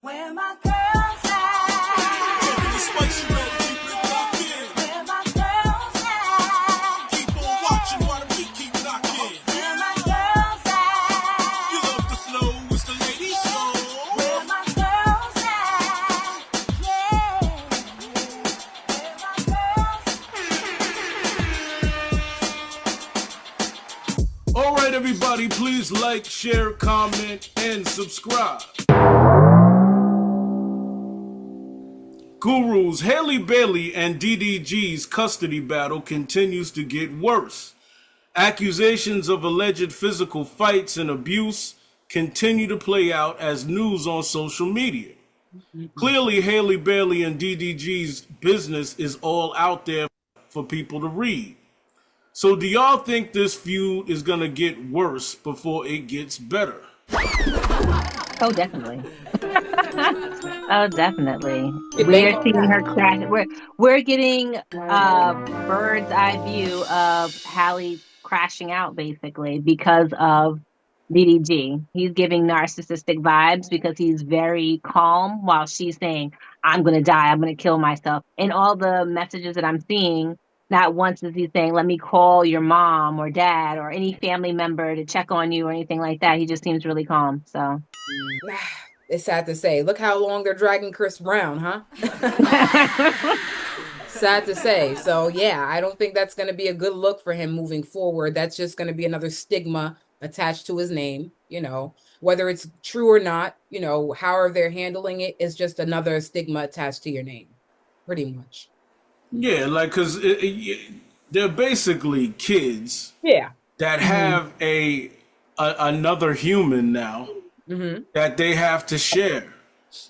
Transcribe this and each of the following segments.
Where my girls at? Taking the Sexxy Red, keep it locked in. Where my girls at? Keep on watching while the beat keep knocking. Where my girls at? You love the flow, it's the ladies show. Where my girls at? Yeah. Where my girls? All right, everybody, please like, share, comment, and subscribe. Gurus, Halle Bailey and DDG's custody battle continues to get worse. Accusations of alleged physical fights and abuse continue to play out as news on social media. Clearly, Halle Bailey and DDG's business is all out there for people to read. So do y'all think this feud is going to get worse before it gets better? Oh, definitely. Oh, definitely. We're seeing her crash. We're getting a bird's eye view of Halle crashing out, basically, because of DDG. He's giving narcissistic vibes because he's very calm while she's saying, I'm going to die, I'm going to kill myself. And all the messages that I'm seeing, not once is he saying, let me call your mom or dad or any family member to check on you or anything like that. He just seems really calm. So it's sad to say. Look how long they're dragging Chris Brown, huh? Sad to say. So yeah, I don't think that's going to be a good look for him moving forward. That's just going to be another stigma attached to his name, you know, whether it's true or not, you know, however they're handling it is just another stigma attached to your name, pretty much. Yeah, like, because they're basically kids that have another human now that they have to share.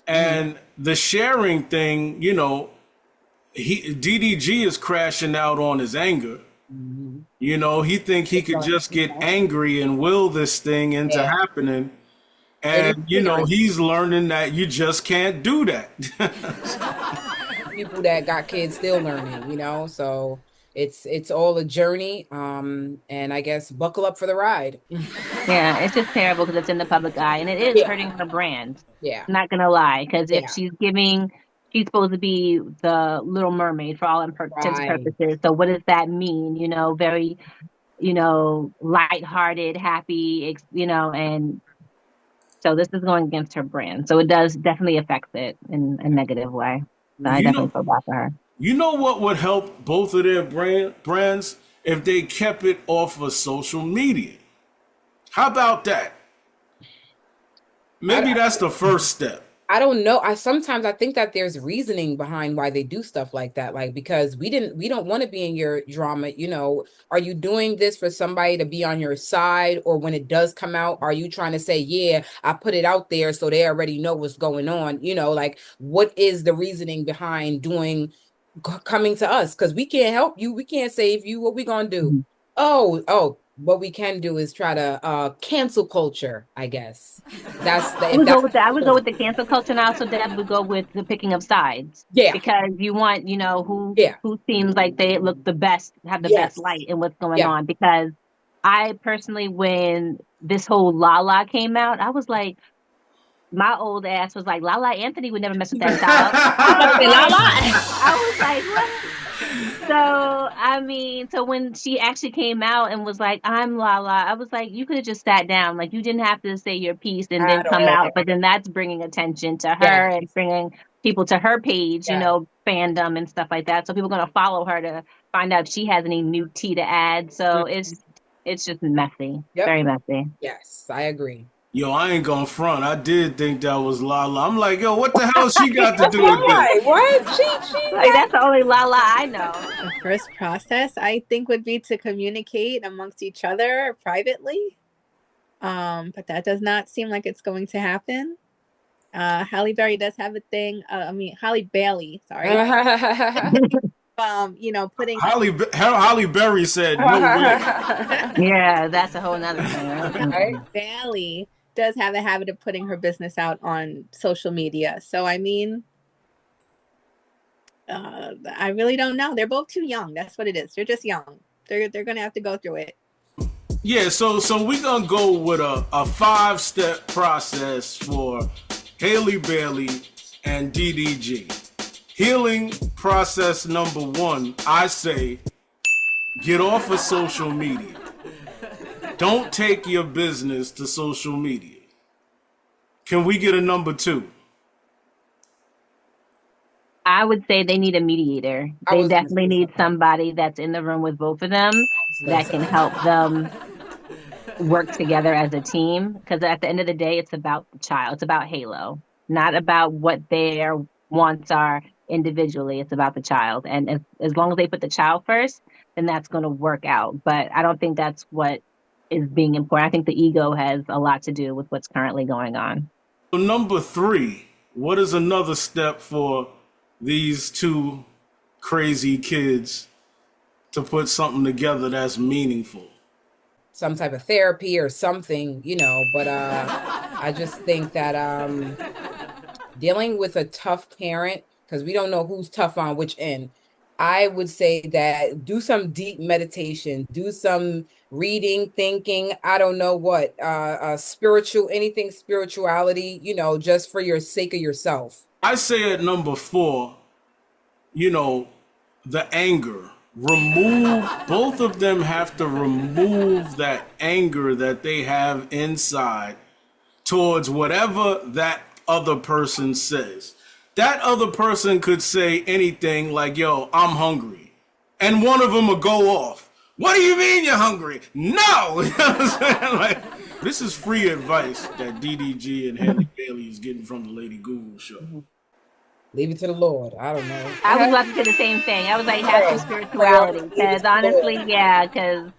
And the sharing thing, you know, DDG is crashing out on his anger. You know, he think he could just get angry and will this thing into happening. And, you know, he's learning that you just can't do that. People that got kids still learning, you know, so it's all a journey. And I guess buckle up for the ride. yeah, it's just terrible because it's in the public eye and it is hurting her brand. Yeah. I'm not going to lie, because if she's supposed to be the Little Mermaid for all intents and purposes. So what does that mean? You know, very, you know, lighthearted, happy, you know, and so this is going against her brand. So it does definitely affect it in a negative way. So I definitely feel bad for her. You know what would help both of their brands? If they kept it off of social media. How about that? Maybe that's the first step. I don't know. Sometimes I think that there's reasoning behind why they do stuff like that. Like, because we don't want to be in your drama. You know, are you doing this for somebody to be on your side? Or when it does come out, are you trying to say, yeah, I put it out there so they already know what's going on? You know, like, what is the reasoning behind coming to us? Because we can't help you. We can't save you. What we going to do? Oh, what we can do is try to cancel culture, I guess. I would go with the cancel culture, and also Deb would go with the picking of sides. Yeah. Because you want, you know, who seems like they look the best, have the best light in what's going on. Because I personally, when this whole Lala came out, I was like, my old ass was like, Lala Anthony would never mess with that child. I was like, what? So, I mean, so when she actually came out and was like, I'm Lala, I was like, you could have just sat down. Like, you didn't have to say your piece and then come out. But then that's bringing attention to her and bringing people to her page, you know, fandom and stuff like that. So people are going to follow her to find out if she has any new tea to add. So it's just messy. Very messy. Yes, I agree. Yo, I ain't gonna front. I did think that was Lala. I'm like, yo, what the hell she got to do with this? What? She like, that's the only Lala I know. The first process, I think, would be to communicate amongst each other privately. But that does not seem like it's going to happen. Halle Berry does have a thing. Halle Bailey, sorry. You know, putting Halle Berry said no way. Yeah, that's a whole nother thing. Right? Bailey does have a habit of putting her business out on social media. So, I mean, I really don't know. They're both too young. That's what it is. They're just young. They're going to have to go through it. Yeah, so we're going to go with a 5-step process for Halle Bailey, and DDG. Healing process number 1, I say, get off of social media. Don't take your business to social media. Can we get a number 2? I would say they need a mediator. They definitely need somebody that's in the room with both of them that can help them work together as a team. Because at the end of the day, it's about the child. It's about Halo, not about what their wants are individually. It's about the child. And as long as they put the child first, then that's going to work out. But I don't think that's what is being important. I think the ego has a lot to do with what's currently going on. So number 3, what is another step for these 2 crazy kids to put something together that's meaningful? Some type of therapy or something, but I just think that dealing with a tough parent, because we don't know who's tough on which end, I would say that do some deep meditation, do some reading, thinking, I don't know what, anything spirituality, just for your sake of yourself. I say at number 4, the anger. Both of them have to remove that anger that they have inside towards whatever that other person says. That other person could say anything like, yo, I'm hungry. And one of them will go off. What do you mean you're hungry? No! You know what I'm saying? Like, this is free advice that DDG and Halle Bailey is getting from the Lady Guru show. Leave it to the Lord. I don't know. I was about to say the same thing. I was like, have some spirituality. Because honestly, because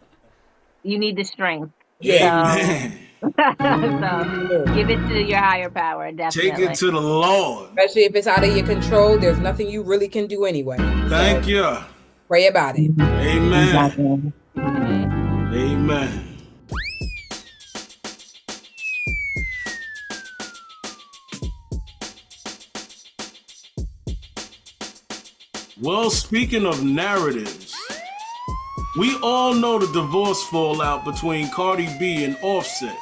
you need the strength. Yeah. So give it to your higher power, definitely. Take it to the Lord. Especially if it's out of your control, there's nothing you really can do anyway. Thank you. Pray about it. Amen. Exactly. Amen. Well, speaking of narratives, we all know the divorce fallout between Cardi B and Offset.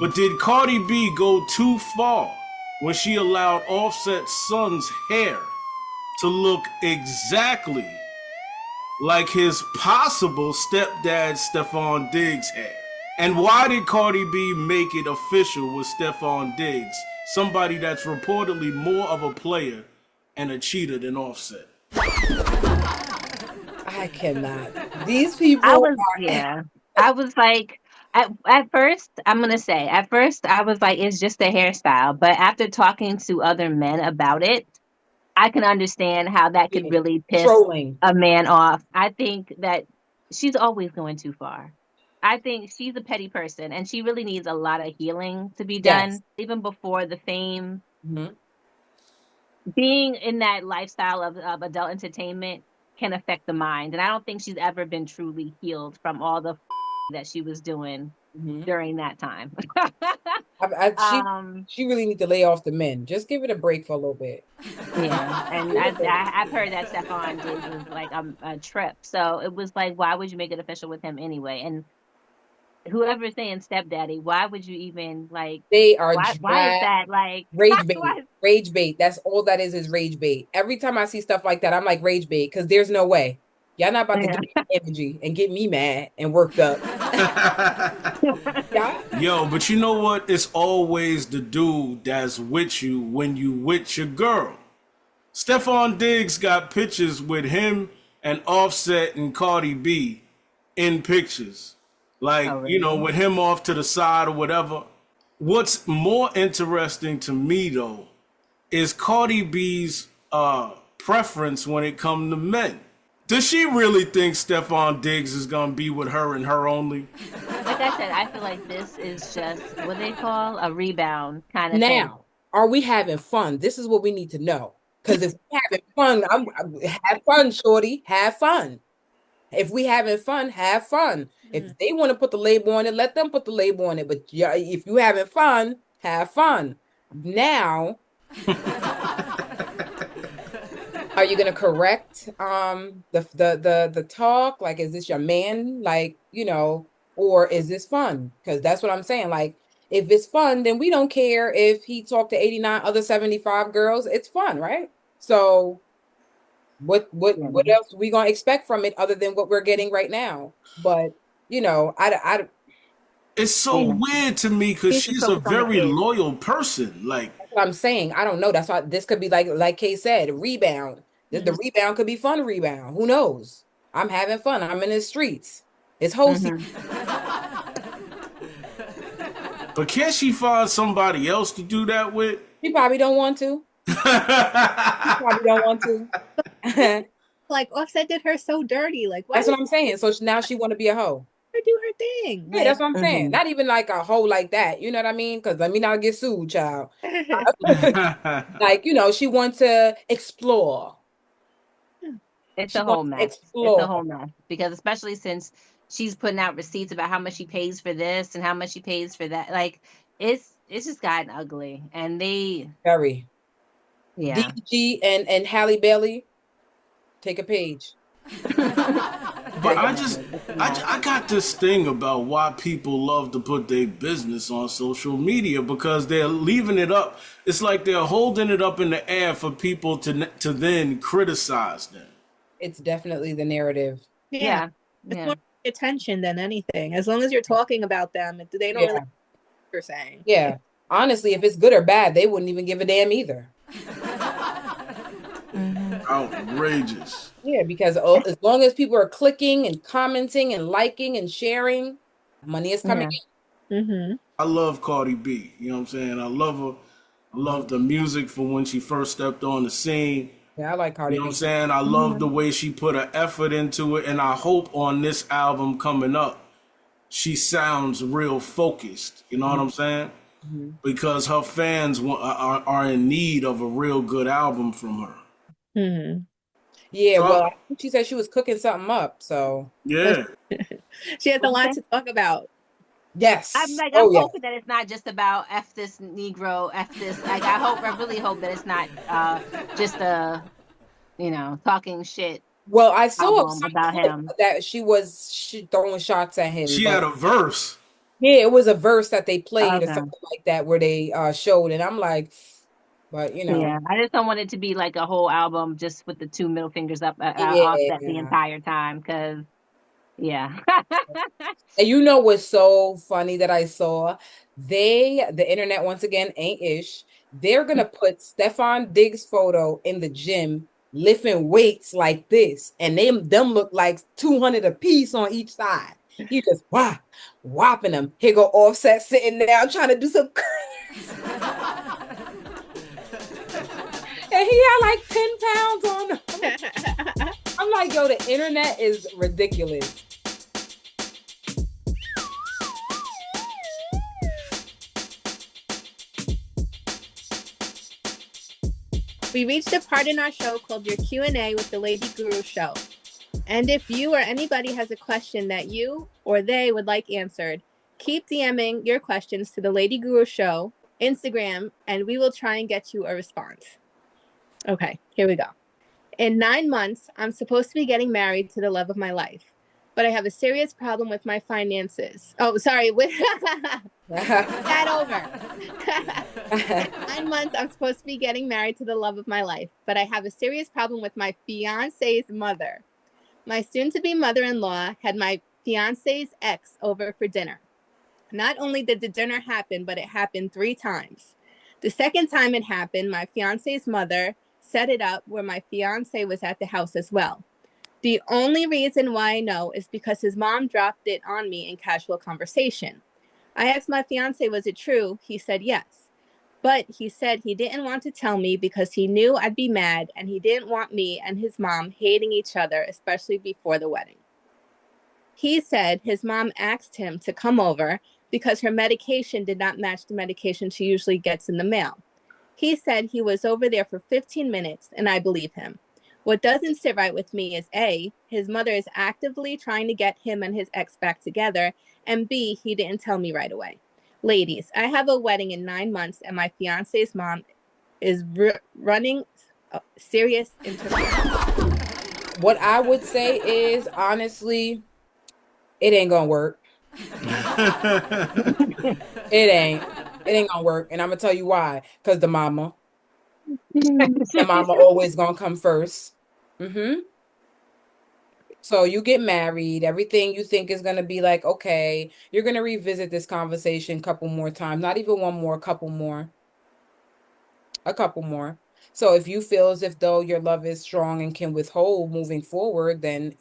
But did Cardi B go too far when she allowed Offset's son's hair to look exactly like his possible stepdad Stephon Diggs' hair? And why did Cardi B make it official with Stephon Diggs, somebody that's reportedly more of a player and a cheater than Offset? I cannot. These people. I was like, at first, I'm gonna say, I was like, it's just a hairstyle. But after talking to other men about it, I can understand how that could really piss a man off. I think that she's always going too far. I think she's a petty person, and she really needs a lot of healing to be done, even before the fame. Mm-hmm. Being in that lifestyle of adult entertainment can affect the mind. And I don't think she's ever been truly healed from all the that she was doing during that time. She really needs to lay off the men. Just give it a break for a little bit. Yeah. And I've heard that Stephon Diggs was like a trip. So it was like, why would you make it official with him anyway? And whoever's saying stepdaddy, why would you even like? They are. Why is that like rage bait? Rage bait. That's all that is rage bait. Every time I see stuff like that, I'm like rage bait because there's no way y'all not about to get me energy and get me mad and worked up. Yo, but you know what? It's always the dude that's with you when you with your girl. Stephon Diggs got pictures with him and Offset and Cardi B in pictures. Like, you know, with him off to the side or whatever. What's more interesting to me, though, is Cardi B's preference when it comes to men. Does she really think Stephon Diggs is going to be with her and her only? Like I said, I feel like this is just what they call a rebound kind of thing. Now, are we having fun? This is what we need to know. Because if we're having fun, have fun, shorty. Have fun. If we having fun, have fun. If they want to put the label on it, let them put the label on it. But yeah, if you having fun, have fun. Now, are you gonna correct the talk? Like, is this your man? Like, you know, or is this fun? Because that's what I'm saying. Like, if it's fun, then we don't care if he talked to 89 other 75 girls. It's fun, right? So what else we gonna expect from it other than what we're getting right now? But you know, I it's so weird to me because she's a very loyal person. Like, that's what I'm saying. I don't know. That's why this could be like Kay said, rebound. The rebound could be fun rebound. Who knows? I'm having fun. I'm in the streets. It's hosting. But can't she find somebody else to do that with? She probably don't want to. She probably don't want to. Like Offset did her so dirty. Like that's what I'm saying. So now she want to be a hoe. Her do her thing. Yeah, that's what I'm saying. Not even like a hoe like that. You know what I mean? Because let me not get sued, child. Like, you know, she wants to explore. It's a whole mess. It's a whole mess because especially since she's putting out receipts about how much she pays for this and how much she pays for that. Like it's just gotten ugly, and they very DDG and Halle Bailey take a page. But I got this thing about why people love to put their business on social media because they're leaving it up. It's like they're holding it up in the air for people to then criticize them. It's definitely the narrative. Yeah. It's more attention than anything. As long as you're talking about them, they don't really know what you're saying. Yeah. Honestly, if it's good or bad, they wouldn't even give a damn either. Outrageous. Yeah, because as long as people are clicking and commenting and liking and sharing, money is coming in. I love Cardi B. You know what I'm saying? I love her. I love the music from when she first stepped on the scene. Yeah, I like Cardi B. You know what I'm saying? I love the way she put her effort into it, and I hope on this album coming up, she sounds real focused. You know what I'm saying? Because her fans are in need of a real good album from her. Yeah, so, well, I think she said she was cooking something up, so yeah. She has a lot to talk about. Yes. I'm hoping that it's not just about F this Negro, F this. Like, I really hope that it's not just a, talking shit. Well, I saw about him that she throwing shots at him. She had a verse. Yeah, it was a verse that they played or something like that where they showed, and I'm like, but yeah, I just don't want it to be like a whole album just with the two middle fingers up Offset the entire time, because. Yeah. And you know what's so funny that I saw? The internet once again ain't ish. They're gonna put Stefan Diggs' photo in the gym lifting weights like this, and them look like 200 a piece on each side. He just whopping them. Here go Offset sitting down trying to do some curls. And he had like 10 pounds on him. I'm like, yo, the internet is ridiculous. We reached a part in our show called your Q&A with the Lady Guru Show. And if you or anybody has a question that you or they would like answered, keep DMing your questions to the Lady Guru Show, Instagram, and we will try and get you a response. Okay, here we go. In 9 months, I'm supposed to be getting married to the love of my life, but I have a serious problem with my finances. Oh, sorry. That over. In 9 months, I'm supposed to be getting married to the love of my life, but I have a serious problem with my fiance's mother. My soon-to-be mother-in-law had my fiance's ex over for dinner. Not only did the dinner happen, but it happened 3 times. The second time it happened, my fiance's mother set it up where my fiance was at the house as well. The only reason why I know is because his mom dropped it on me in casual conversation. I asked my fiance, was it true? He said yes. But he said he didn't want to tell me because he knew I'd be mad and he didn't want me and his mom hating each other, especially before the wedding. He said his mom asked him to come over because her medication did not match the medication she usually gets in the mail. He said he was over there for 15 minutes, and I believe him. What doesn't sit right with me is A, his mother is actively trying to get him and his ex back together, and B, he didn't tell me right away. Ladies, I have a wedding in 9 months, and my fiance's mom is running serious interference. What I would say is, honestly, it ain't gonna work. It ain't gonna work. And I'm gonna tell you why. Because the mama always gonna come first. So you get married, everything you think is gonna be like, okay, you're gonna revisit this conversation a couple more times, not even one more, a couple more. So if you feel as if though your love is strong and can withhold moving forward, then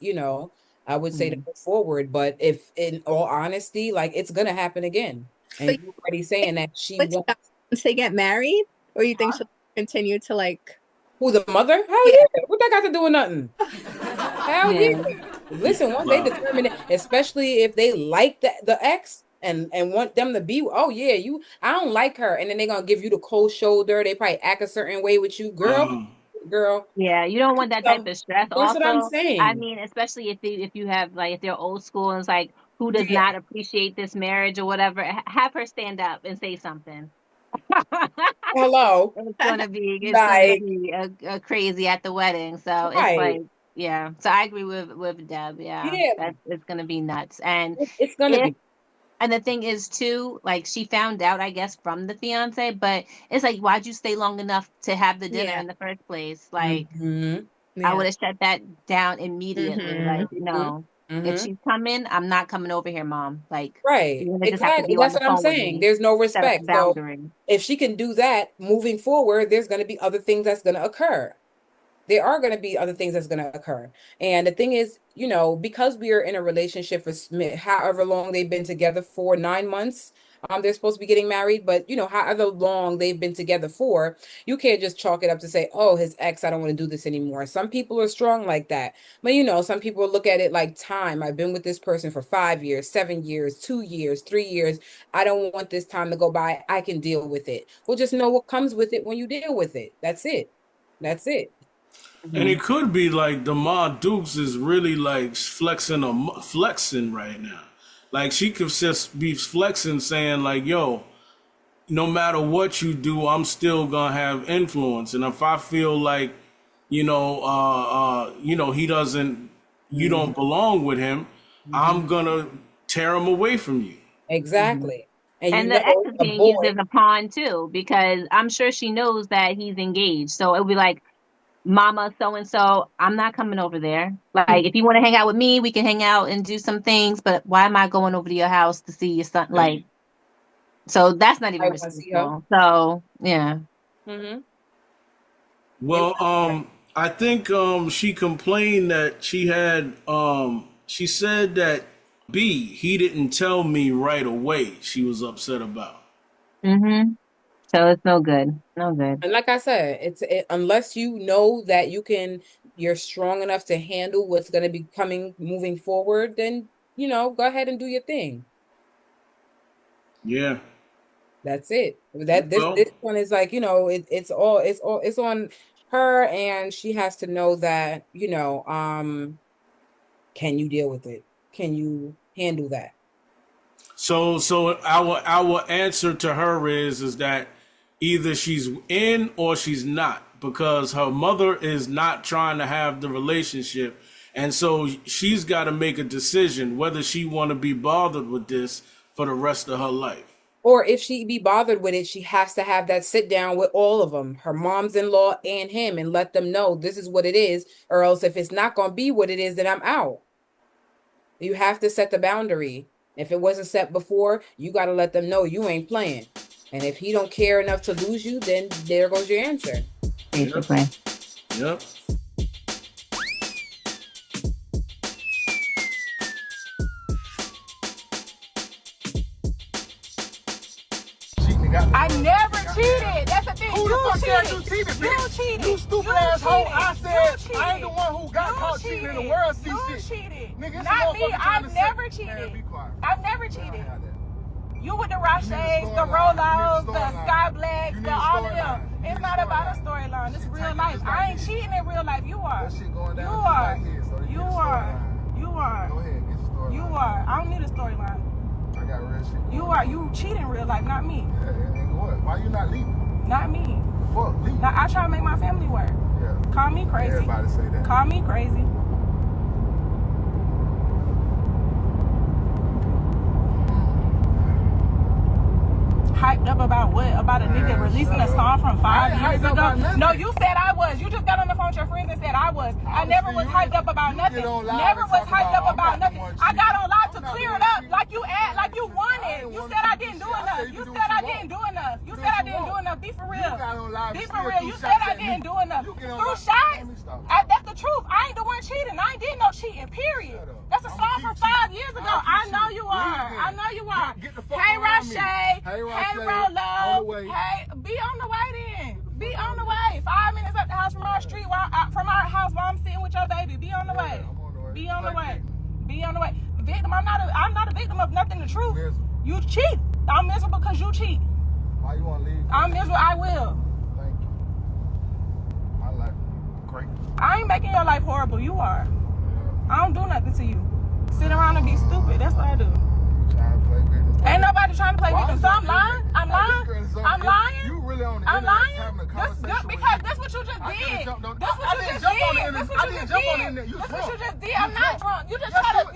I would say to move forward. But if in all honesty, like it's gonna happen again. And you're already saying that she wants to get married, or you think she'll continue to like who the mother? Hell yeah. What that got to do with nothing? Hell yeah. Listen, once they determine it, especially if they like the ex and want them to be, oh yeah, I don't like her, and then they're gonna give you the cold shoulder. They probably act a certain way with you, girl. Yeah, you don't want that type of stress. That's also, what I'm saying. I mean, especially if you have like if they're old school and it's like who does not appreciate this marriage or whatever, have her stand up and say something. Hello. It's gonna be a crazy at the wedding. So it's like, yeah. So I agree with Deb. Yeah. It's gonna be nuts. And it's gonna be. And the thing is too, like she found out, I guess, from the fiance, but it's like, why'd you stay long enough to have the dinner in the first place? Like I would have shut that down immediately. Like, no. If she's coming, I'm not coming over here, Mom. Like, exactly. That's what I'm saying. There's no respect. So if she can do that moving forward, there's going to be other things that's going to occur. There are going to be other things that's going to occur. And the thing is, because we are in a relationship for however long they've been together for, 9 months, they're supposed to be getting married, but however long they've been together for, you can't just chalk it up to say, oh, his ex, I don't want to do this anymore. Some people are strong like that. But some people look at it like time. I've been with this person for 5 years, 7 years, 2 years, 3 years. I don't want this time to go by. I can deal with it. Well, just know what comes with it when you deal with it. That's it. And it could be like the Ma Dukes is really like flexing right now. Like she could just be flexing, saying like, yo, no matter what you do, I'm still gonna have influence. And if I feel like, he doesn't, you don't belong with him, I'm gonna tear him away from you. Exactly. And the ex is being used as a pawn too, because I'm sure she knows that he's engaged. So it'll be like, Mama so-and-so, I'm not coming over there. Like, if you want to hang out with me, we can hang out and do some things, but why am I going over to your house to see your son? Like, so that's not even respectful. So, yeah. Well, I think she complained that she had, she said that he didn't tell me right away she was upset about. So it's no good. And like I said, unless you know that you're strong enough to handle what's going to be moving forward, then, go ahead and do your thing. Yeah. That's it. This one is like, it's on her, and she has to know that, can you deal with it? Can you handle that? So our answer to her is that either she's in or she's not, because her mother is not trying to have the relationship. And so she's got to make a decision whether she want to be bothered with this for the rest of her life. Or if she be bothered with it, she has to have that sit down with all of them, her moms-in-law and him, and let them know this is what it is. Or else if it's not going to be what it is, then I'm out. You have to set the boundary. If it wasn't set before, you got to let them know you ain't playing. And if he don't care enough to lose you, then there goes your answer. Basically. Yep. I never cheated. That's the thing. Who the fuck said you cheated, You bitch? cheated. You stupid asshole. I said cheated. I ain't the one who got caught cheating in the world. You cheated. Nigga, Not me. I've never cheated. I've never cheated. You with the Roches, the Rolos, the Sky Blacks, the all of them. It's not about a storyline. It's real life. I ain't cheating in real life. You are. You are. You are. You are. Go ahead, get the storyline. You are. I don't need a storyline. I got real shit. You are. You cheat in real life, not me. Yeah, and what? Why you not leaving? Not me. Fuck, leave. Now, I try to make my family work. Yeah. Call me crazy. Everybody say that. Call me crazy. hyped up about what? About a nigga releasing a song from 5 years ago? No, you said I was. You just got on the phone with your friends and said I was. I never was hyped up about nothing. Never was hyped up about nothing. I got on live to clear it up like you wanted. You said I didn't do enough. You said I didn't do enough. You said I didn't do enough. Be for real. Be for real. You said I didn't do enough. Through shots. That's the truth. I ain't the one cheating. I ain't did no cheating, period. That's a song from 5 years ago. I know you are. I know you are. Hey, Rashay. Hey, Rolo. Hey, be on the way then. Be on the way. 5 minutes up the house from our street, from our house while I'm sitting with your baby. Be on the way. Be on the way. Be on the way. Victim, I'm not a victim of nothing. The truth. You cheat. I'm miserable because you cheat. Why you want to leave? I'm miserable. I will. Thank you. My life great. I ain't making your life horrible. You are. I don't do nothing to you. Sit around and be stupid. That's what I do. Ain't nobody trying to play victim. So I'm lying. I'm lying. I'm lying. You really on the I'm lying. having a conversation because that's what you just did. That's what you just did. That's what you just did. That's what you just did. I'm not drunk. You just talk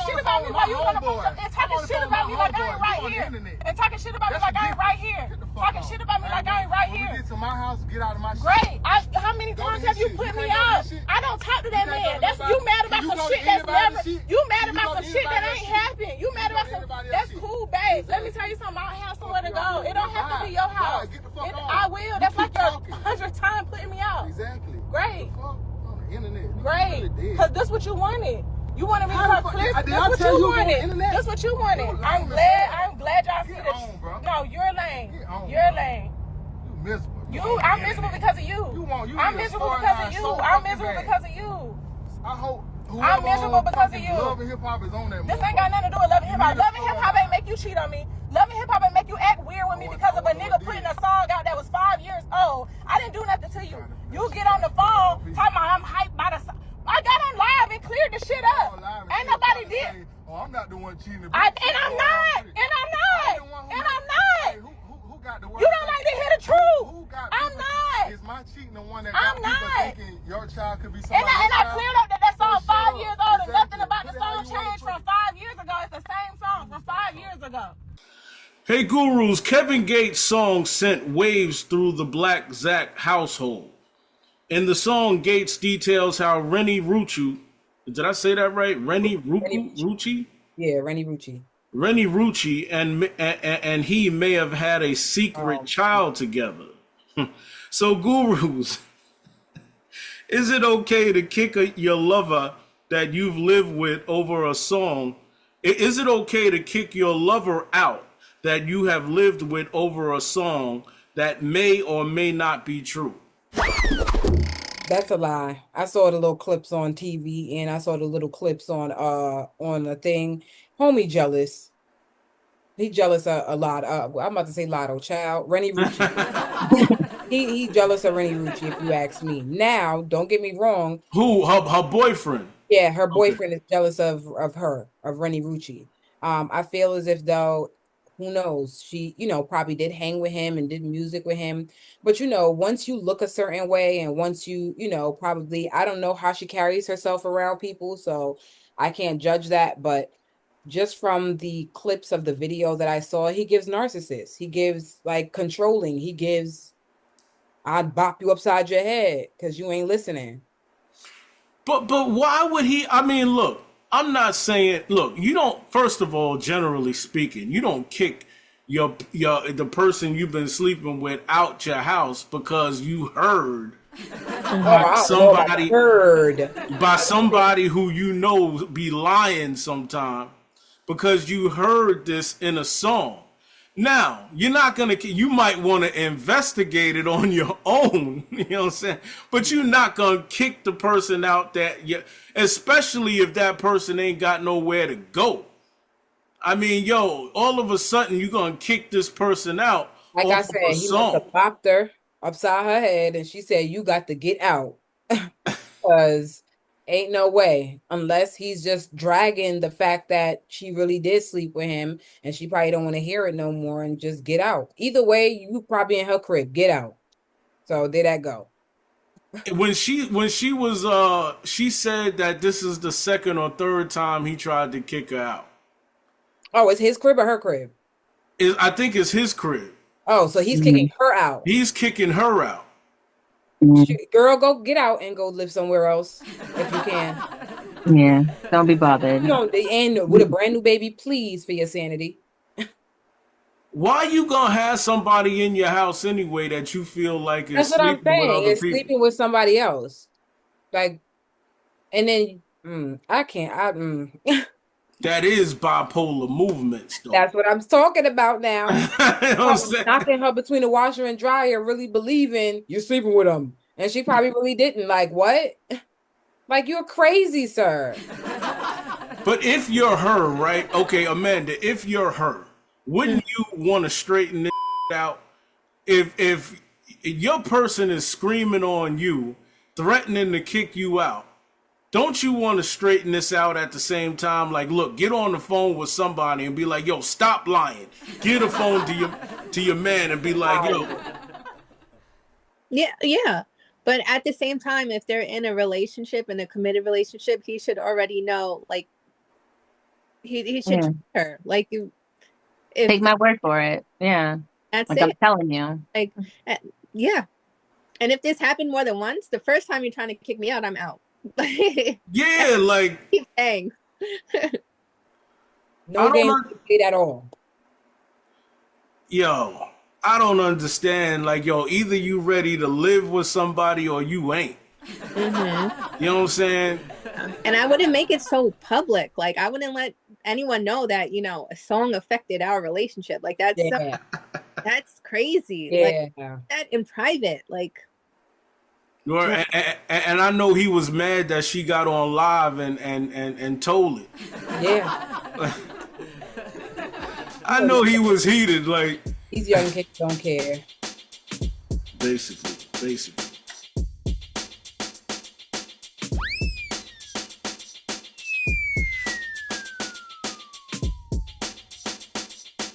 shit about me while you on the phone and talking shit about me like I ain't right here. And talking shit about me like I ain't right here. Talking shit about me like I ain't right here. Get to my house, get out of my shit. Great. How many times have you put me out? I don't talk to that man. That's you mad about some shit that's never. You mad about some shit that ain't happened. You mad about some. That's cool, babe. Let me tell you something. I don't have somewhere to go. It don't have to be your house. I will. That's like your 100th time putting me out. Exactly. Great. On the internet. Great. Because this what you wanted. You wanted me to talk clear. That's what you wanted. That's what you wanted. I'm glad y'all see this. No, you're lame. You're lame. You miserable. I'm miserable because of you. I'm miserable because of you. I'm miserable because of you. I hope. I'm miserable because of you. Love and hip hop is on that. This ain't got nothing to do with love and hip hop. Love and hip hop ain't make you cheat on me. Love and hip hop ain't make you act weird with me because of a nigga putting a song out that was 5 years old. I didn't do nothing to you. You get on the phone talking about I'm hyped by the song. I got on live and cleared the shit up. Ain't nobody did. Oh, I'm not the one cheating. And I'm not. Who got the word? You don't like to hear the truth. I'm not. Is my cheating the one that I'm got people not. thinking your child could be somebody else's And I cleared up that song 5 years old and nothing about the Exactly. song changed from 5 years ago. It's the same song from 5 years ago. Hey Gurus, Kevin Gates' song sent waves through the Black Zack household. In the song, Gates details how Renni Rucci, did I say that right? Renni Rucci? Yeah, Renni Rucci. Renni Rucci and he may have had a secret child together. So Gurus, is it okay to kick your lover that you've lived with over a song? Is it okay to kick your lover out that you have lived with over a song that may or may not be true? That's a lie. I saw the little clips on TV and I saw the little clips on a thing. Homie jealous. He jealous a lot. I'm about to say Lotto Child. Renni Rucci. he jealous of Renni Rucci, if you ask me. Now, don't get me wrong. Who? Her boyfriend? Yeah, her boyfriend is jealous of her, of Renni Rucci. I feel as if though, who knows, she, probably did hang with him and did music with him. But, once you look a certain way and once you, probably, I don't know how she carries herself around people. So I can't judge that. But just from the clips of the video that I saw, he gives narcissist. He gives like controlling. He gives, I'd bop you upside your head because you ain't listening. But why would he? I mean, look, I'm not saying, look, you don't, first of all, generally speaking, you don't kick the person you've been sleeping with out your house because you heard by somebody who be lying sometime because you heard this in a song. Now, you're not going to, you might want to investigate it on your own, you know what I'm saying? But you're not going to kick the person out especially if that person ain't got nowhere to go. I mean, all of a sudden you're going to kick this person out. Like I said, he must have popped her upside her head and she said, you got to get out. Because ain't no way, unless he's just dragging the fact that she really did sleep with him and she probably don't want to hear it no more and just get out. Either way, you probably in her crib, get out. So there that go. When she was she said that this is the second or third time he tried to kick her out. Oh, it's his crib or her crib? I think it's his crib. Oh, so he's kicking her out. He's kicking her out. Girl, go get out and go live somewhere else if you can. Yeah, don't be bothered. You know, and with a brand new baby, please, for your sanity. Why you gonna have somebody in your house anyway that you feel like is That's what I'm sleeping with saying. other Is people? sleeping with somebody else, like, and then I can't. That is bipolar movements, though. That's what I'm talking about now. You know knocking her between the washer and dryer, really believing you're sleeping with him, and she probably really didn't. Like, what? Like, you're crazy, sir. But if you're her, right? Okay, Amanda, if you're her, wouldn't you want to straighten this out? If your person is screaming on you, threatening to kick you out, don't you want to straighten this out at the same time? Like, look, get on the phone with somebody and be like, yo, stop lying. Get a phone to your man and be like, yo. Yeah. But at the same time, if they're in a relationship, in a committed relationship, he should already know, like, he should treat her. Like, if take my word for it. Yeah. That's like it. I'm telling you. Like, yeah. And if this happened more than once, the first time you're trying to kick me out, I'm out. Yeah, like keep saying. No game at all. Yo, I don't understand. Like, yo, either you ready to live with somebody or you ain't. Mm-hmm. You know what I'm saying? And I wouldn't make it so public. Like, I wouldn't let anyone know that, you know, a song affected our relationship. Like, that's that's crazy. Yeah. Like, that in private. Like, and I know he was mad that she got on live and told it. Yeah. I know he was heated. Like, these young kids don't care. Basically.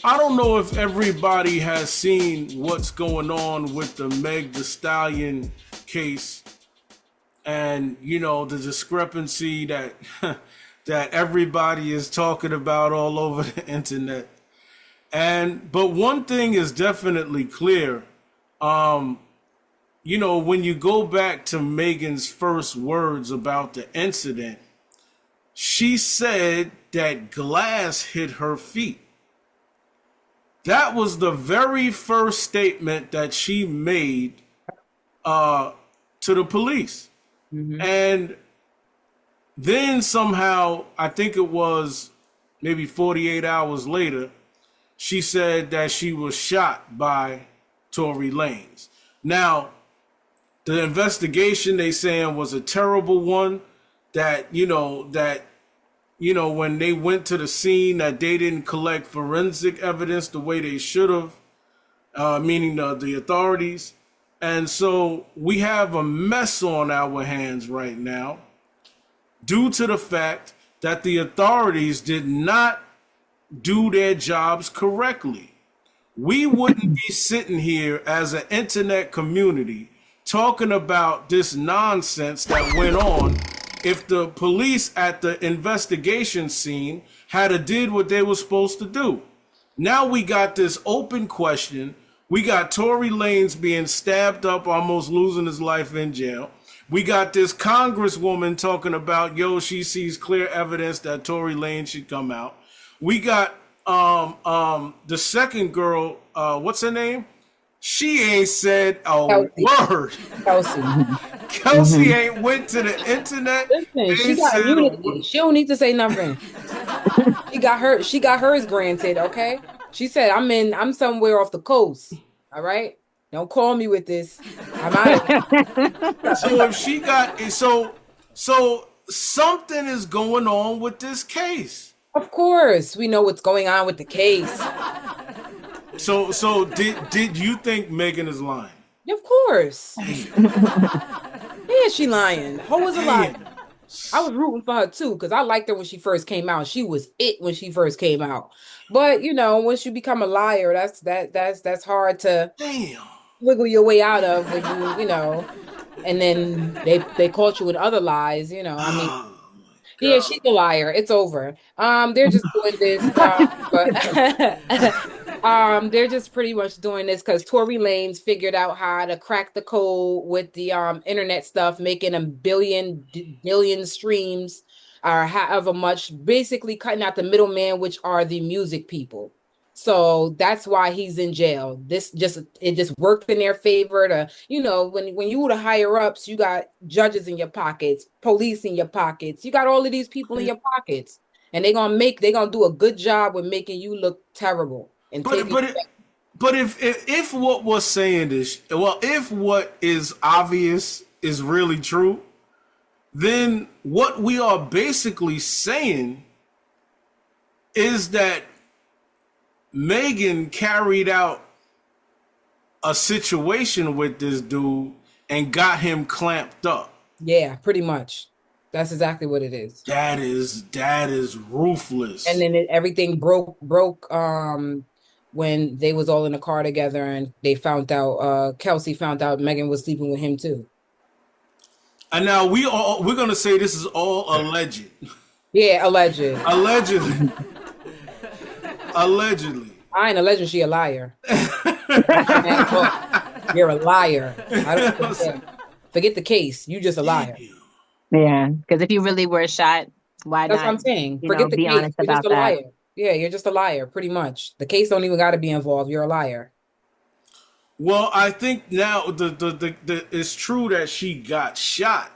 I don't know if everybody has seen what's going on with the Meg Thee Stallion case, and you know the discrepancy that that everybody is talking about all over the internet. But one thing is definitely clear. You know, when you go back to Megan's first words about the incident, she said that glass hit her feet. That was the very first statement that she made to the police. Mm-hmm. And then somehow, I think it was maybe 48 hours later, she said that she was shot by Tory Lanez. Now, the investigation they saying was a terrible one, that when they went to the scene, that they didn't collect forensic evidence the way they should have, meaning the authorities. And so we have a mess on our hands right now due to the fact that the authorities did not do their jobs correctly. We wouldn't be sitting here as an internet community talking about this nonsense that went on if the police at the investigation scene had did what they were supposed to do. Now we got this open question. We got Tory Lanez being stabbed up, almost losing his life in jail. We got this congresswoman talking about, she sees clear evidence that Tory Lanez should come out. We got the second girl, what's her name? She ain't said a word. Kelsey ain't went to the internet. Listen, she got immunity. She don't need to say nothing. She got hers granted, okay? She said, I'm somewhere off the coast. All right? Don't call me with this. I'm out. So if she got so something is going on with this case. Of course, we know what's going on with the case. So did you think Megan is lying? Of course. Yeah, she lying. Who was a liar? I was rooting for her too, because I liked her when she first came out. She was it when she first came out. But once you become a liar, that's hard to wiggle your way out of when you and then they caught you with other lies, Yeah, she's a liar. It's over. They're just doing this. They're just pretty much doing this because Tory Lanez figured out how to crack the code with the internet stuff, making a billion streams or however much, basically cutting out the middleman, which are the music people. So that's why he's in jail. It just worked in their favor to, when you were the higher ups, you got judges in your pockets, police in your pockets, you got all of these people in your pockets, and they're gonna do a good job with making you look terrible. But if what we're saying is, well, if what is obvious is really true, then what we are basically saying is that Megan carried out a situation with this dude and got him clamped up. Yeah, pretty much. That's exactly what it is. That is ruthless. And then everything broke when they was all in the car together and they found out Kelsey found out Megan was sleeping with him too. And now we're gonna say this is all alleged. Yeah, alleged. Allegedly. Allegedly. I ain't alleging she a liar. You're a liar. I don't forget the case. You just a liar. Yeah, because if you really were shot, why That's not? What I'm saying. Forget the case. You're just a liar. Yeah, you're just a liar, pretty much. The case don't even got to be involved. You're a liar. Well, I think now it's true that she got shot,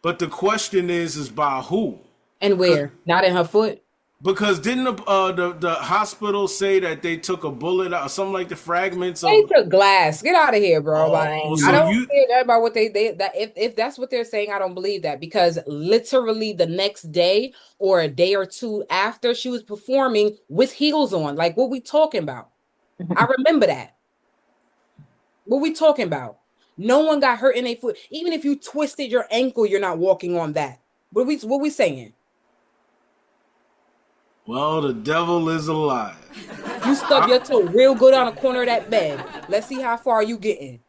but the question is by who and where? Not in her foot. Because didn't the hospital say that they took a bullet out or something like the fragments? They took glass. Get out of here, bro. So I don't care about what if that's what they're saying. I don't believe that because literally the next day or a day or two after she was performing with heels on, like what we talking about? I remember that. What we talking about? No one got hurt in a foot. Even if you twisted your ankle, you're not walking on that. What we saying? Well, the devil is a liar. You stubbed your toe real good on the corner of that bed. Let's see how far you getting.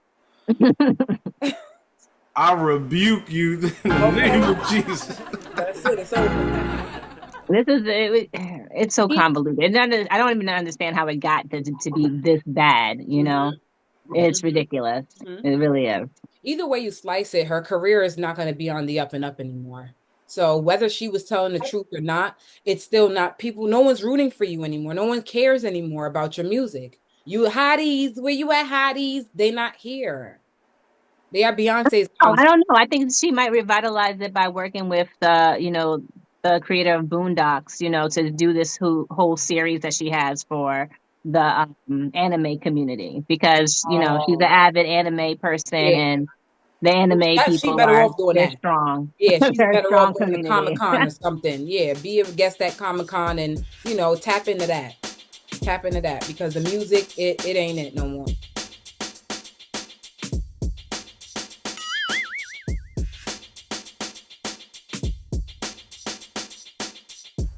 I rebuke you in the name of Jesus. That's it. It's over. It's so convoluted. I don't even understand how it got to be this bad, It's ridiculous. It really is. Either way you slice it, her career is not going to be on the up and up anymore. So whether she was telling the truth or not, it's still not people. No one's rooting for you anymore. No one cares anymore about your music. You hotties, where you at, hotties? They not here. They are Beyonce's. Oh, I don't know. I think she might revitalize it by working with the creator of Boondocks, to do this whole series that she has for the anime community because she's an avid anime person and. The anime people they're strong. Yeah, she's better off going to Comic-Con or something. Yeah, be a guest at Comic-Con and, tap into that. Tap into that because the music, it ain't it no more.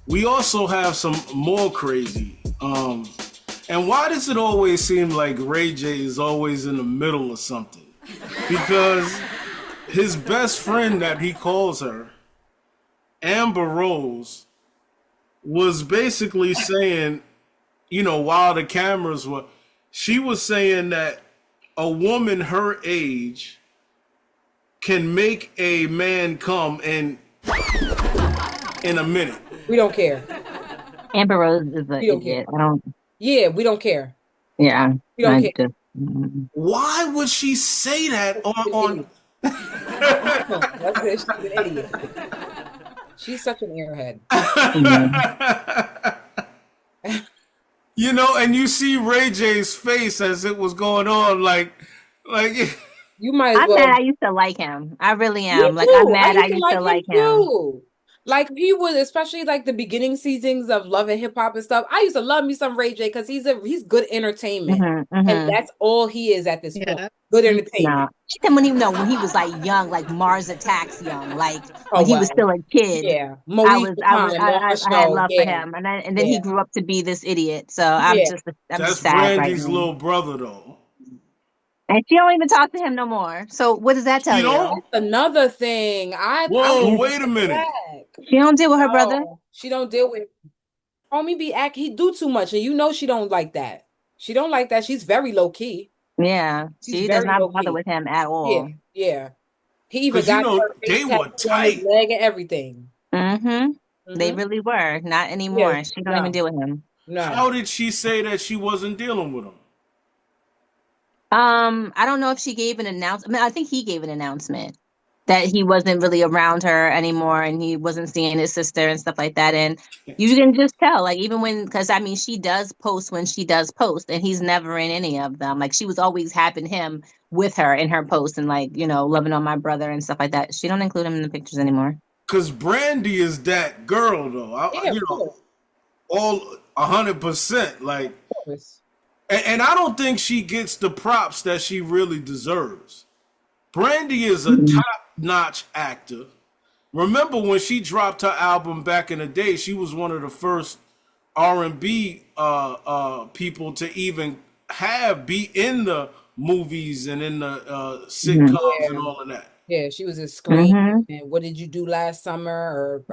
We also have some more crazy. And why does it always seem like Ray J is always in the middle of something? Because his best friend that he calls her, Amber Rose, was basically saying, while the cameras were, she was saying that a woman her age can make a man come in a minute. We don't care. Amber Rose is an idiot. Yeah, we don't care. Yeah. We don't care. Why would she say that on That's it. She's an idiot. She's such an airhead. And you see Ray J's face as it was going on, like you might. I'm mad. I used to like him. I really am. I'm mad. I used to like him. Too. Like he was, especially like the beginning seasons of Love and Hip Hop and stuff. I used to love me some Ray J because he's good entertainment, and that's all he is at this point. Good entertainment. Even when he was like young, like Mars Attacks young, like when he was still a kid. Yeah, I had love for him, and then he grew up to be this idiot. So I'm just that's sad Brandy's right now. little brother though. And she don't even talk to him no more. So what does that tell you? That's another thing. Wait a minute. She don't deal with her brother. She don't deal with. Homie he do too much, and she don't like that. She don't like that. She's very low key. Yeah, she does not bother with him at all. Yeah. He even got her face tattooed on his leg and everything. They really were. Not anymore. Yeah, she don't even deal with him. No. How did she say that she wasn't dealing with him? I don't know if she gave an announcement. I mean, I think he gave an announcement that he wasn't really around her anymore and he wasn't seeing his sister and stuff like that. And you can just tell, like, even when, because I mean, she does post when she does post and he's never in any of them. Like, she was always having him with her in her posts and, like, you know, loving on my brother and stuff like that. She don't include him in the pictures anymore. Because Brandy is that girl, though. You know, all 100%. Like, and I don't think she gets the props that she really deserves. Brandy is a top-notch actor. Remember when she dropped her album back in the day, she was one of the first R&B people to even be in the movies and in the sitcoms and all of that. Yeah, she was a Scream. And What Did You Do Last Summer? Or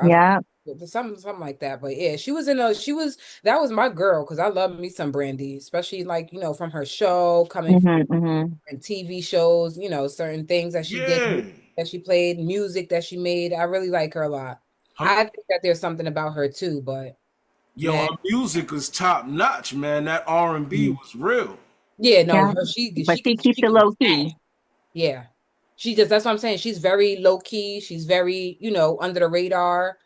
something like that. But yeah, that was my girl because I love me some Brandy, especially like, you know, from her show coming from and TV shows, you know, certain things that she did, that she played, music that she made. I really like her a lot. I think that there's something about her too, but her music is top notch, man. That R&B was real. Yeah, no, she keeps it low key. Yeah. She just, that's what I'm saying. She's very low key. She's very, you know, under the radar.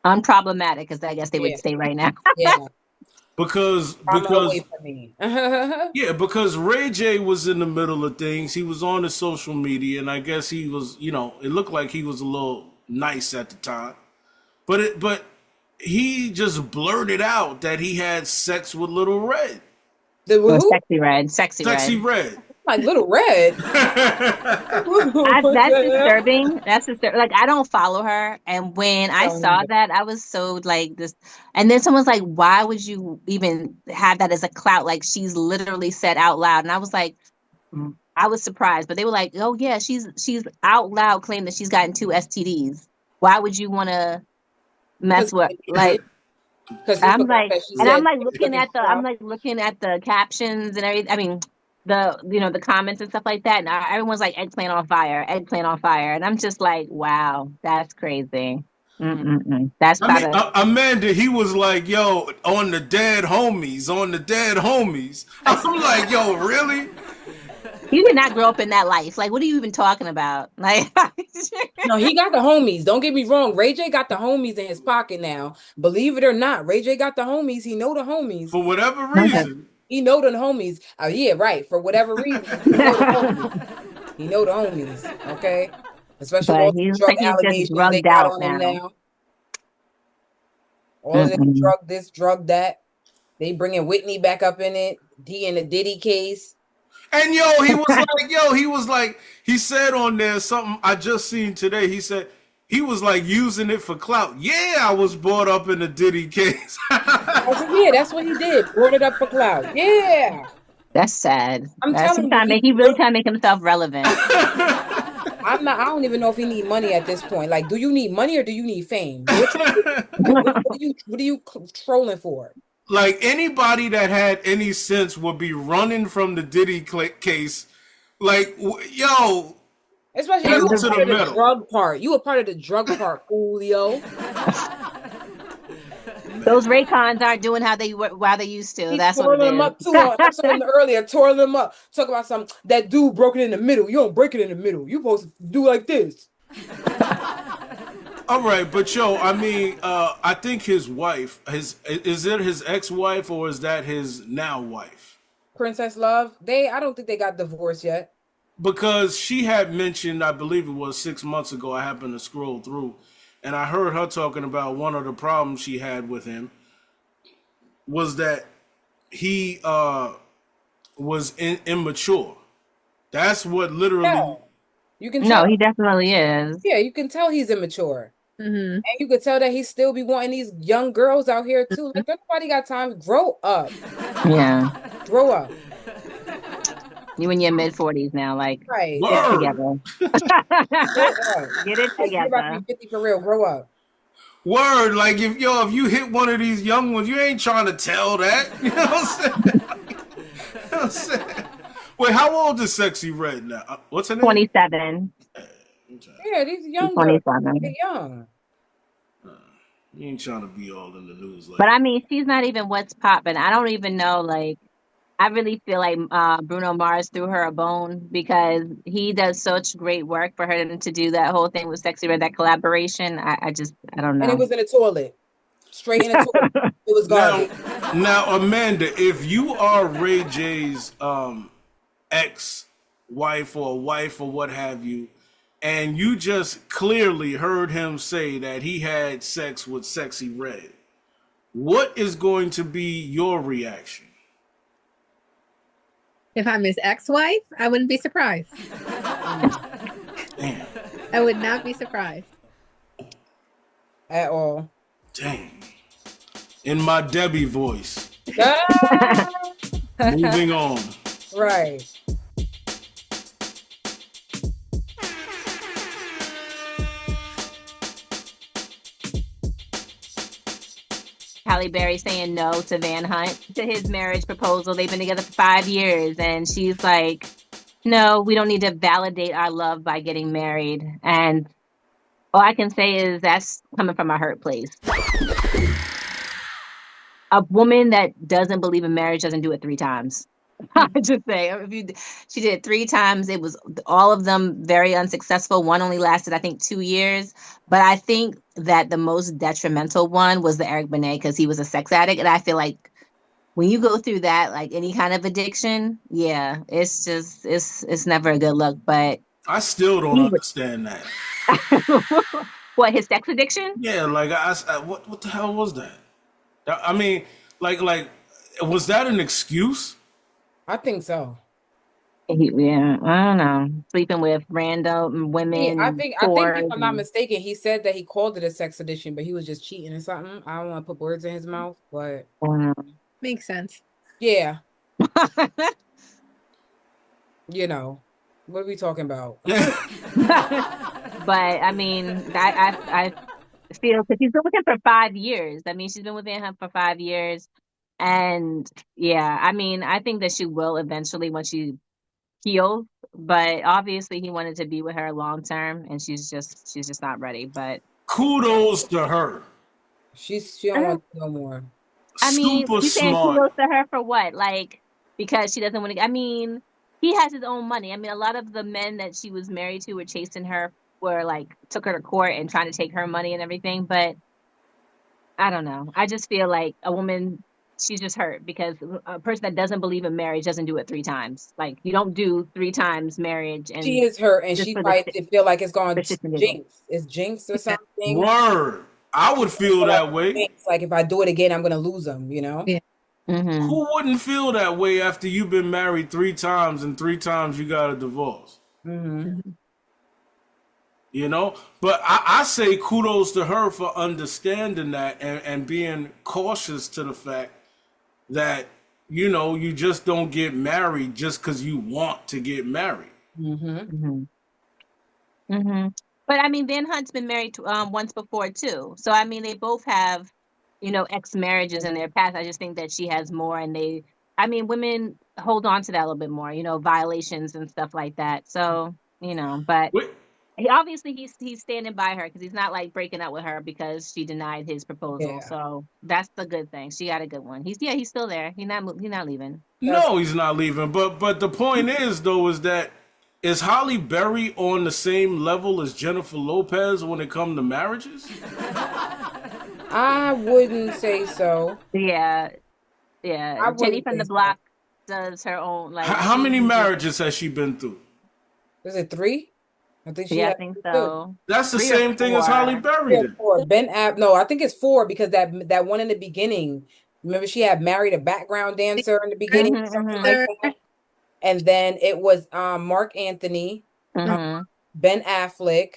Unproblematic, as I guess they would say right now. Because because Ray J was in the middle of things. He was on his social media, and I guess he was, you know, it looked like he was a little nice at the time. But he just blurted out that he had sex with Little Red. Sexxy Red. Like Little Red. That's disturbing. That's disturbing. Like, I don't follow her. And when I saw that, I was so like this. And then someone's like, why would you even have that as a clout? Like, she's literally said out loud. And I was like, I was surprised. But they were like, oh, yeah, she's out loud claiming that she's gotten 2 STDs. Why would you want to mess with, like... I'm like looking at the captions and everything. I mean, the comments and stuff like that. And everyone's like, eggplant on fire. And I'm just like, wow, that's crazy. That's Amanda, he was like, yo, on the dead homies. I'm like, yo, really? You did not grow up in that life. Like, what are you even talking about? Like, no, he got the homies. Don't get me wrong. Ray J got the homies in his pocket now. Believe it or not, Ray J got the homies. He know the homies. For whatever reason. He know the homies. Yeah, right. For whatever reason. He know the homies. Okay? Especially all the drug allegations they got on him now. All of them drug this, drug that. They bringing Whitney back up in it. D in the Diddy case. And he said on there something I just seen today. He said he was like using it for clout. Yeah, I was brought up in the Diddy case. Yeah, that's what he did. Brought it up for clout. Yeah. That's sad. He really trying to make himself relevant. I don't even know if he need money at this point. Like, do you need money or do you need fame? What are you trolling for? Like, anybody that had any sense would be running from the Diddy case. Like, yo. Especially you were part of the drug part. You were part of the drug part, Julio. Those Raycons aren't doing how they used to. That's what it is. Them up too. I saw them earlier, tore them up. Talk about that dude broke it in the middle. You don't break it in the middle. You supposed to do like this. All right, but yo, I mean, I think his wife, is it his ex-wife or is that his now wife? Princess Love. I don't think they got divorced yet. Because she had mentioned, I believe it was 6 months ago, I happened to scroll through, and I heard her talking about one of the problems she had with him was that he was immature. That's what literally... Yeah. You can tell. No, he definitely is. Yeah, you can tell he's immature. And you could tell that he still be wanting these young girls out here too. Like, nobody got time. Grow up. Yeah. Grow up. You in your mid-40s now, like, right. Get it together. Get it together. You're about to be 50 for real. Grow up. Word, like if you hit one of these young ones, you ain't trying to tell that. You know what I'm saying? Wait, how old is Sexxy Red now? What's her name? 27. Yeah, these younger. 27. They're young. You ain't trying to be all in the news. But I mean, she's not even what's popping. I don't even know, like, I really feel like Bruno Mars threw her a bone because he does such great work for her to do that whole thing with Sexxy Red, that collaboration. I don't know. And it was in the toilet. Straight in the toilet. It was garbage. Now, Amanda, if you are Ray J's ex-wife or wife or what have you, and you just clearly heard him say that he had sex with Sexxy Red, what is going to be your reaction? If I'm his ex-wife, I wouldn't be surprised. Damn. I would not be surprised. At all. Dang. In my Debbie voice. Moving on. Right. Halle Berry saying no to Van Hunt, to his marriage proposal. They've been together for 5 years, and she's like, no, we don't need to validate our love by getting married. And all I can say is that's coming from a hurt place. A woman that doesn't believe in marriage doesn't do it 3 times. I just say, she did it 3 times. It was all of them very unsuccessful. One only lasted, I think, 2 years. But I think that the most detrimental one was the Eric Benet, because he was a sex addict. And I feel like when you go through that, like any kind of addiction, yeah, it's just, it's never a good look. But I still don't understand that. What, his sex addiction? Yeah, like what the hell was that? I mean, like, was that an excuse? I think so. Yeah, I don't know. Sleeping with random women. I think if I'm not mistaken, he said that he called it a sex addiction, but he was just cheating or something. I don't want to put words in his mouth, but makes sense. Yeah. You know, what are we talking about? But I mean, I feel, because she's been with him for 5 years. I mean, she's been with him for 5 years. And yeah, I mean, I think that she will eventually when she heals, but obviously he wanted to be with her long term, and she's just not ready. But kudos to her. She don't want no more. I mean, super you saying smart. kudos to her for what? Like, because she doesn't want to. I mean, he has his own money. I mean, a lot of the men that she was married to were chasing her, were like took her to court and trying to take her money and everything. But I don't know. I just feel like a woman, she's just hurt because a person that doesn't believe in marriage doesn't do it 3 times. Like, you don't do 3 times marriage. And she is hurt, and she might feel like it's going jinx. It's jinx or something. Word. I would feel that way. Like, if I do it again, I'm going to lose him, you know? Yeah. Mm-hmm. Who wouldn't feel that way after you've been married 3 times and 3 times you got a divorce? Mm-hmm. You know? But I say kudos to her for understanding that and being cautious to the fact that, you know, you just don't get married just because you want to get married. Mm-hmm. Mm-hmm. Mm-hmm. But I mean, Van Hunt's been married to, once before too. So I mean, they both have, you know, ex-marriages in their past. I just think that she has more, and women hold on to that a little bit more, you know, violations and stuff like that. So, you know, but he's standing by her because he's not like breaking up with her because she denied his proposal. Yeah. So that's the good thing. She got a good one. He's still there. He's not leaving. No, he's not leaving. But the point is though, is Halle Berry on the same level as Jennifer Lopez when it comes to marriages? I wouldn't say so. Yeah. Jenny from the Block does her own. Like, how many marriages has she been through? Is it 3? I think I think so. That's the same thing as Halle Berry. No, I think it's 4 because that one in the beginning. Remember, she had married a background dancer in the beginning, something like that. And then it was Mark Anthony, Ben Affleck,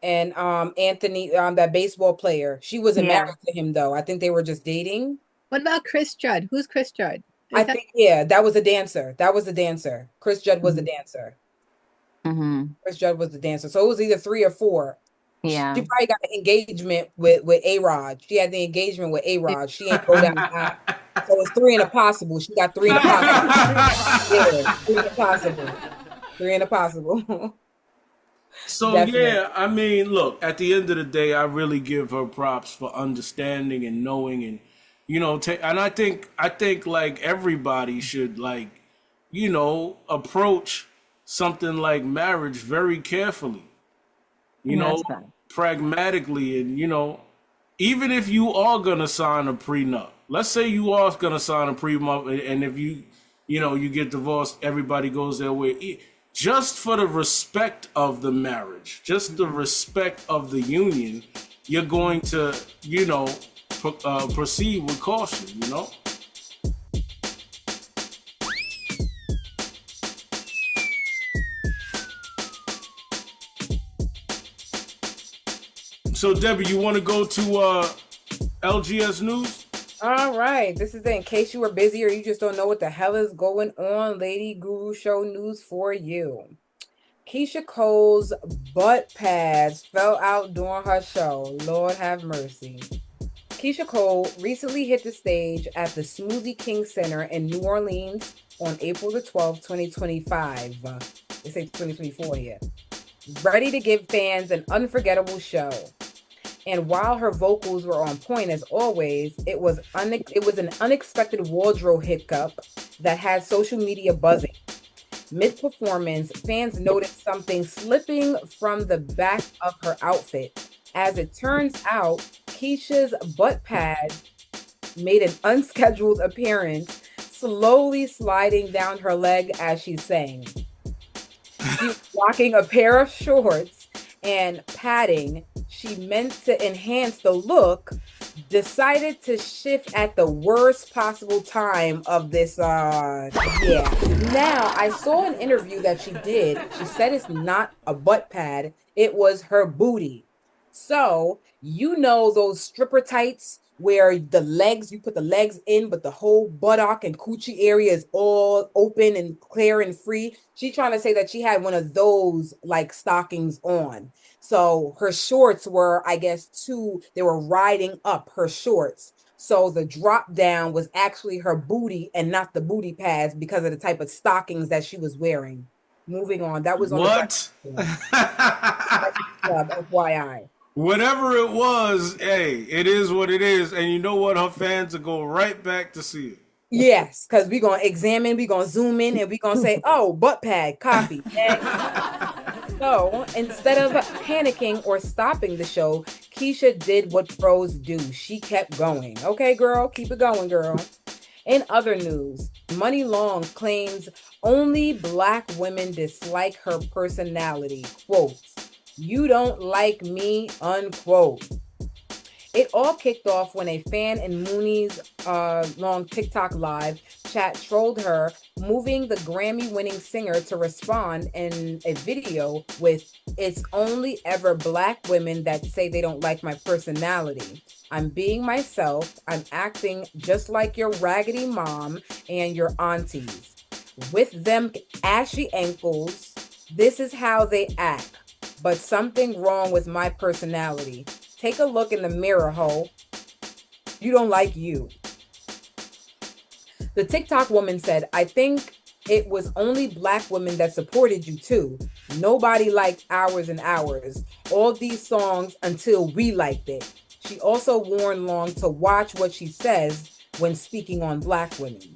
and Anthony, that baseball player. She wasn't married to him though. I think they were just dating. What about Chris Judd? Who's Chris Judd? I think that was a dancer. Chris Judd was a dancer. Mm-hmm. Chris Judd was the dancer. So it was either 3 or 4. Yeah. She probably got an engagement with A-Rod. She had the engagement with A-Rod. She ain't go down that. So it's 3 in a possible. She got 3 in a possible. Yeah, 3 in a possible. 3 in a possible. So definitely. Yeah, I mean, look, at the end of the day, I really give her props for understanding and knowing, and and I think like everybody should, like, approach something like marriage very carefully, pragmatically, and even if you are gonna sign a prenup, let's say you are gonna sign a prenup, and if you get divorced, everybody goes their way. Just for the respect of the marriage, just the respect of the union, you're going to, proceed with caution, So, Debbie, you want to go to LGS News? All right. This is in case you were busy or you just don't know what the hell is going on. Lady Guru Show news for you. Keisha Cole's butt pads fell out during her show. Lord have mercy. Keisha Cole recently hit the stage at the Smoothie King Center in New Orleans on April the 12th, 2025. They say 2024 here. Ready to give fans an unforgettable show. And while her vocals were on point as always, it was an unexpected wardrobe hiccup that had social media buzzing. Mid-performance, fans noticed something slipping from the back of her outfit. As it turns out, Keisha's butt pads made an unscheduled appearance, slowly sliding down her leg as she sang. She was rocking a pair of shorts and padding she meant to enhance the look, decided to shift at the worst possible time of this. Now, I saw an interview that she did. She said it's not a butt pad. It was her booty. So, those stripper tights where the legs, you put the legs in, but the whole buttock and coochie area is all open and clear and free. She's trying to say that she had one of those like stockings on. So her shorts were, I guess, they were riding up her shorts. So the drop down was actually her booty and not the booty pads because of the type of stockings that she was wearing. Moving on. That was on what? FYI. Whatever it was, hey, it is what it is. And you know what? Her fans will go right back to see it. Yes, because we're going to examine, we're going to zoom in, and we're going to say, oh, butt pad, copy. So instead of panicking or stopping the show, Keisha did what pros do. She kept going. Okay, girl, keep it going, girl. In other news, Money Long claims only Black women dislike her personality. Quote, "You don't like me," unquote. It all kicked off when a fan in Mooney's long TikTok live chat trolled her, moving the Grammy-winning singer to respond in a video with, "It's only ever Black women that say they don't like my personality. I'm being myself. I'm acting just like your raggedy mom and your aunties. With them ashy ankles, this is how they act. But something wrong with my personality. Take a look in the mirror, ho. You don't like you." The TikTok woman said, "I think it was only Black women that supported you too. Nobody liked Hours and Hours. All these songs until we liked it." She also warned Long to watch what she says when speaking on Black women.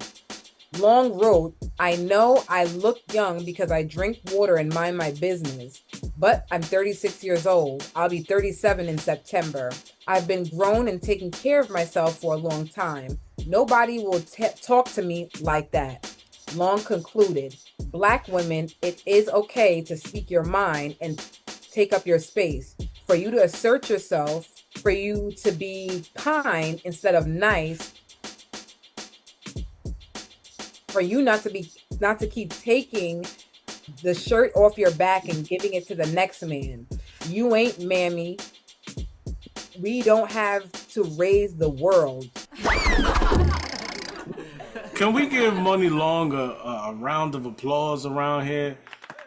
Long wrote, "I know I look young because I drink water and mind my business, but I'm 36 years old. I'll be 37 in September. I've been grown and taking care of myself for a long time. Nobody will talk to me like that." Long concluded, "Black women, it is okay to speak your mind and take up your space. For you to assert yourself, for you to be kind instead of nice, for you not to keep taking the shirt off your back and giving it to the next man. You ain't mammy. We don't have to raise the world." Can we give Money Long a round of applause around here?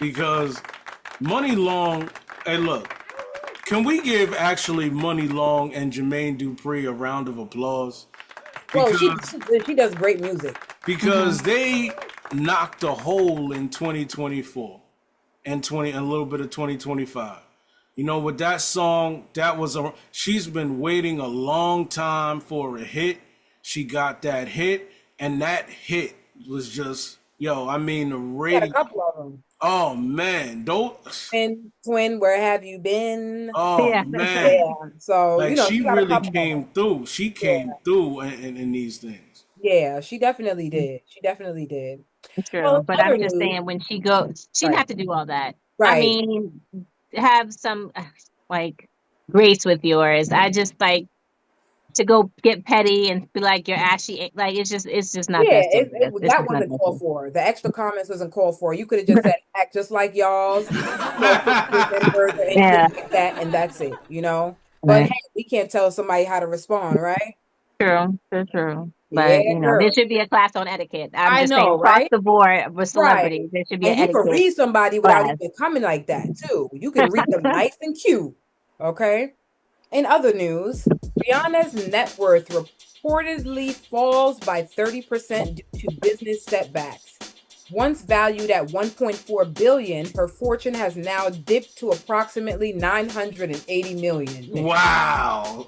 Because Money Long, hey look, can we give actually Money Long and Jermaine Dupri a round of applause? Well, she does great music. Because they knocked a hole in 2024 and a little bit of 2025. You know, with that song, she's been waiting a long time for a hit. She got that hit, and that hit was just, I mean, the radio. Got a couple of them. Oh man, Twin, where have you been? Oh man. Yeah. So like, she really came through. She came through in these things. Yeah, she definitely did. She definitely did. True. Well, but I'm just saying, when she goes, she didn't have to do all that. Right. I mean, have some like grace with yours. I just like to go get petty and be like, you're ashy. Like, it's just not that wasn't called for. The extra comments wasn't called for. You could have just said, act just like y'all's, like that, and that's it, you know? But hey, we can't tell somebody how to respond, right? True. But there should be a class on etiquette. I'm just saying, across the board with celebrities, there should be an etiquette. You can read somebody without even coming like that too. You can read them nice and cute. Okay. In other news, Rihanna's net worth reportedly falls by 30% due to business setbacks. Once valued at $1.4 billion, her fortune has now dipped to approximately $980 million. Wow.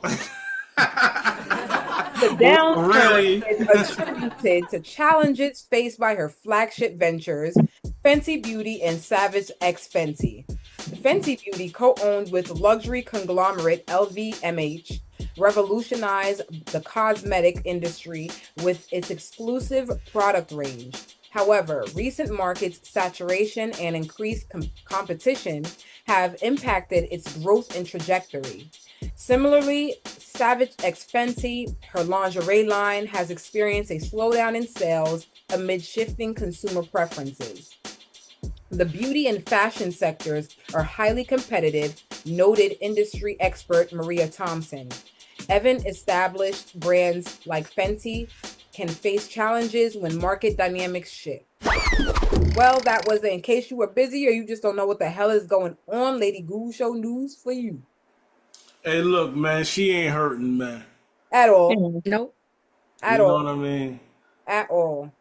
The downturn is attributed to challenges faced by her flagship ventures, Fenty Beauty and Savage X Fenty. Fenty Beauty, co-owned with luxury conglomerate LVMH, revolutionized the cosmetic industry with its exclusive product range. However, recent market saturation and increased competition have impacted its growth and trajectory. Similarly, Savage X Fenty, her lingerie line, has experienced a slowdown in sales amid shifting consumer preferences. The beauty and fashion sectors are highly competitive, noted industry expert Maria Thompson. Even established brands like Fenty can face challenges when market dynamics shift. Well, that was it. In case you were busy or you just don't know what the hell is going on, Lady Guru Show news for you. Hey, look, man, she ain't hurting, man. At all. Nope. At all. You know what I mean? At all.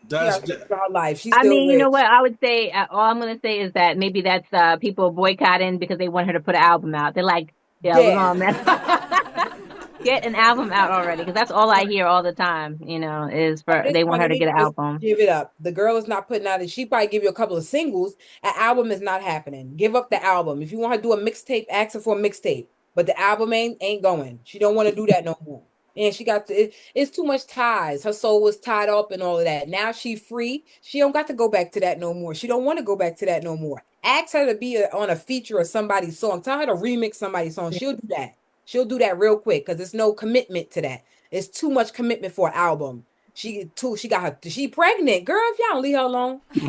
That's her life. She's I still mean, rich. You know what? I would say, all I'm going to say is that maybe that's people boycotting because they want her to put an album out. They're like, we're going to get an album out already, because that's all I hear all the time, is they want her to get an album. Give it up. The girl is not putting out it. She probably give you a couple of singles. An album is not happening. Give up the album. If you want her to do a mixtape, ask her for a mixtape. But the album ain't going. She don't want to do that no more. And she got it's too much ties. Her soul was tied up and all of that. Now she free. She don't got to go back to that no more. She don't want to go back to that no more. Ask her to be on a feature of somebody's song. Tell her to remix somebody's song. She'll do that. She'll do that real quick because there's no commitment to that. It's too much commitment for an album. She pregnant. Girl, if y'all don't leave her alone. She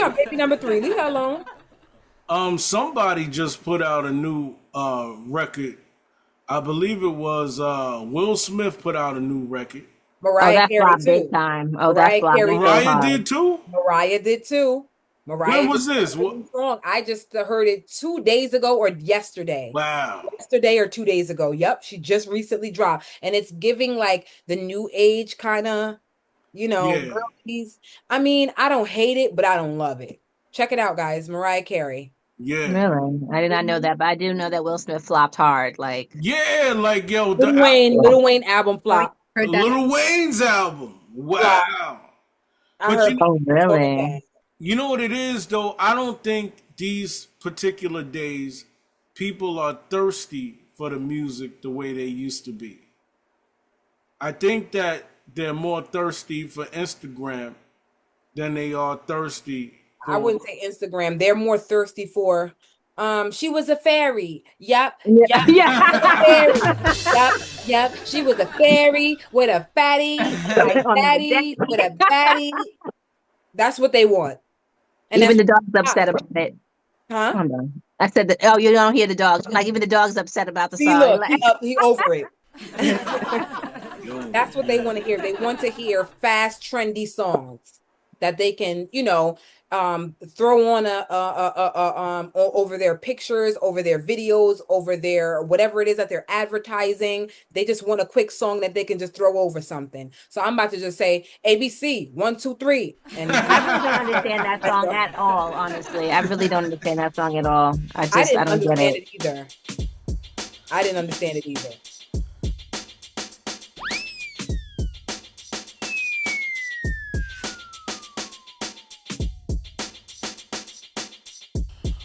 on baby number 3. Leave her alone. Somebody just put out a new record. I believe it was Will Smith put out a new record. Mariah Carey too. Big time. Mariah did too. Mariah did too. When was this? Song. I just heard it 2 days ago or yesterday. Wow. Yesterday or 2 days ago. Yep. She just recently dropped. And it's giving like the new age kind of, girlies. I mean, I don't hate it, but I don't love it. Check it out, guys. Mariah Carey. Yeah. Really? I did not know that, but I do know that Will Smith flopped hard. Like, Lil Wayne album flop. Lil Wayne's album. Wow. Really? You know what it is, though? I don't think these particular days people are thirsty for the music the way they used to be. I think that they're more thirsty for Instagram than they are thirsty for... I wouldn't say Instagram. They're more thirsty for... she was a fairy. Yep. Yep. She was a fairy with a fatty, with a baddie. That's what they want. And even the dog's upset about it. Huh? Hold on. I said that. Oh, you don't hear the dogs. Like, even the dog's upset about the song. Look, he over it. That's what they want to hear. They want to hear fast, trendy songs that they can, throw on over their pictures, over their videos, over their whatever it is that they're advertising. They just want a quick song that they can just throw over something. So I'm about to just say ABC 1, 2, 3. And I really don't understand that song at all. Honestly, I really don't understand that song at all. I don't get it either. I didn't understand it either.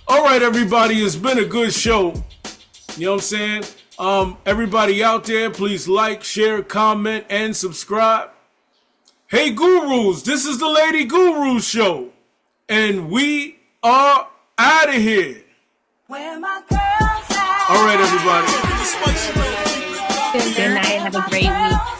All right, everybody, it's been a good show. You know what I'm saying? Everybody out there, please like, share, comment, and subscribe. Hey, Gurus, this is the Lady Guru Show, and we are out of here. Where my girls at? All right, everybody. Good night. Have a great week.